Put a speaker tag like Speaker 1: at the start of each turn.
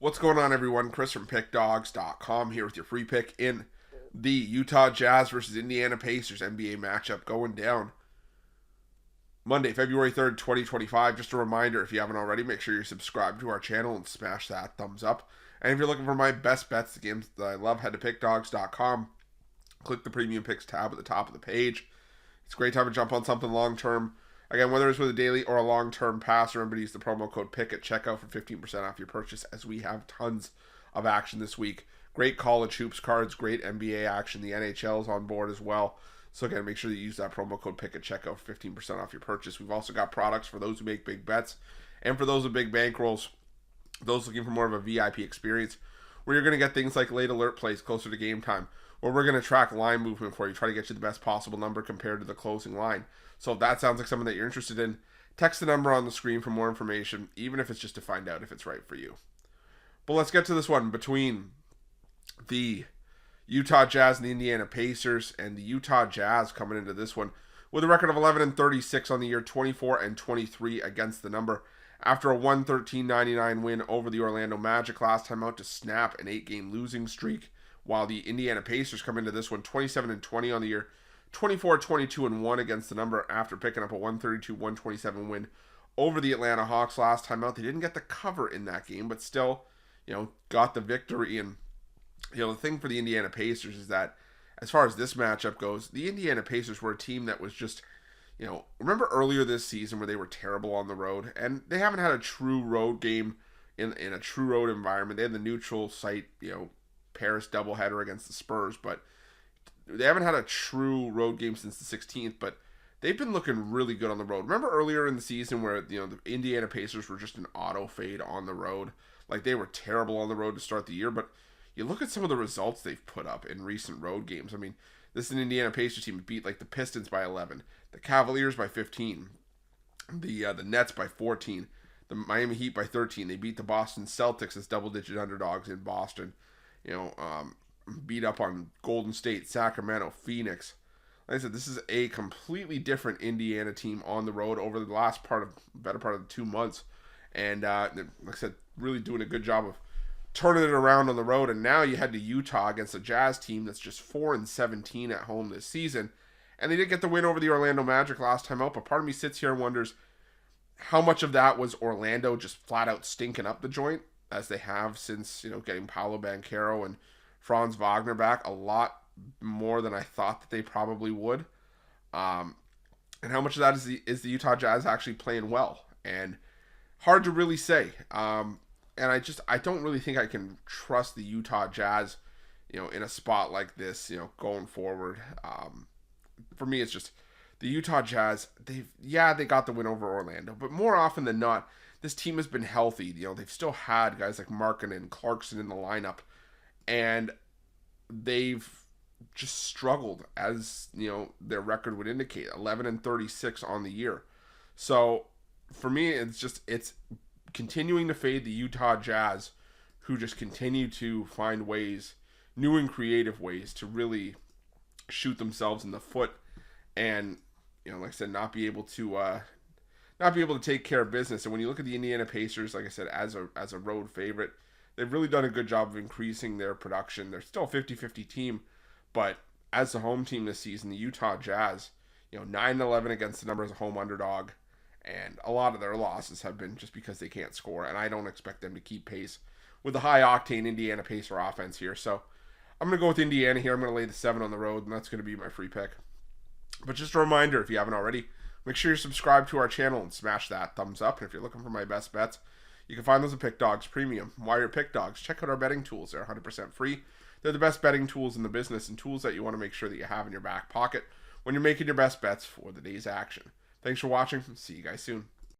Speaker 1: What's going on, everyone? Chris from Pickdawgz.com here with your free pick in the Utah Jazz versus Indiana Pacers NBA matchup going down Monday, February 3rd, 2025. Just a reminder, if you haven't already, make sure you're subscribed to our channel and smash that thumbs up. And if you're looking for my best bets, the games that I love, head to Pickdawgz.com. Click the Premium Picks tab at the top of the page. It's a great time to jump on something long-term. Again, whether it's with a daily or a long-term pass, remember to use the promo code PICK at checkout for 15% off your purchase, as we have tons of action this week. Great college hoops cards, great NBA action. The NHL is on board as well. So again, make sure that you use that promo code PICK at checkout for 15% off your purchase. We've also got products for those who make big bets and for those with big bankrolls, those looking for more of a VIP experience, where you're going to get things like late alert plays closer to game time, where we're going to track line movement for you, try to get you the best possible number compared to the closing line. So if that sounds like something that you're interested in, text the number on the screen for more information, even if it's just to find out if it's right for you. But let's get to this one between the Utah Jazz and the Indiana Pacers, and the Utah Jazz coming into this one with a record of 11-36 on the year, 24-23 against the number, after a 113-99 win over the Orlando Magic last time out to snap an 8-game losing streak, while the Indiana Pacers come into this one 27-20 on the year, 24-22-1 against the number, after picking up a 132-127 win over the Atlanta Hawks last time out. They didn't get the cover in that game, but still, got the victory. And the thing for the Indiana Pacers is that, as far as this matchup goes, the Indiana Pacers were a team that was just, remember earlier this season where they were terrible on the road, and they haven't had a true road game in a true road environment. They had the neutral site, Paris doubleheader against the Spurs, but they haven't had a true road game since the 16th, but they've been looking really good on the road. Remember earlier in the season where, the Indiana Pacers were just an auto fade on the road? Like, they were terrible on the road to start the year, but you look at some of the results they've put up in recent road games. I mean, this is an Indiana Pacers team that beat, the Pistons by 11, the Cavaliers by 15, the Nets by 14, the Miami Heat by 13. They beat the Boston Celtics as double-digit underdogs in Boston. Beat up on Golden State, Sacramento, Phoenix. Like I said, this is a completely different Indiana team on the road over the better part of the 2 months. And like I said, really doing a good job of turning it around on the road. And now you head to Utah against a Jazz team that's just 4-17 at home this season. And they did get the win over the Orlando Magic last time out, but part of me sits here and wonders how much of that was Orlando just flat out stinking up the joint, as they have since, getting Paolo Banchero and Franz Wagner back, a lot more than I thought that they probably would. And how much of that is the Utah Jazz actually playing well? And hard to really say. And I don't really think I can trust the Utah Jazz, in a spot like this, going forward. For me, it's just the Utah Jazz. They got the win over Orlando, but more often than not, this team has been healthy. They've still had guys like Markkanen and Clarkson in the lineup, and they've just struggled, as their record would indicate, 11-36 on the year. So for me, it's continuing to fade the Utah Jazz, who just continue to find ways, new and creative ways, to really shoot themselves in the foot, and like I said, not be able to take care of business. And when you look at the Indiana Pacers, like I said, as a road favorite, they've really done a good job of increasing their production. They're still a 50-50 team, but as the home team this season, the Utah Jazz, 9-11 against the number as a home underdog, and a lot of their losses have been just because they can't score, and I don't expect them to keep pace with the high-octane Indiana Pacer offense here. So I'm going to go with Indiana here. I'm going to lay the 7 on the road, and that's going to be my free pick. But just a reminder, if you haven't already, make sure you're subscribed to our channel and smash that thumbs up. And if you're looking for my best bets, you can find those at Pickdawgz Premium. While you're at Pickdawgz, check out our betting tools. They're 100% free. They're the best betting tools in the business, and tools that you want to make sure that you have in your back pocket when you're making your best bets for the day's action. Thanks for watching. See you guys soon.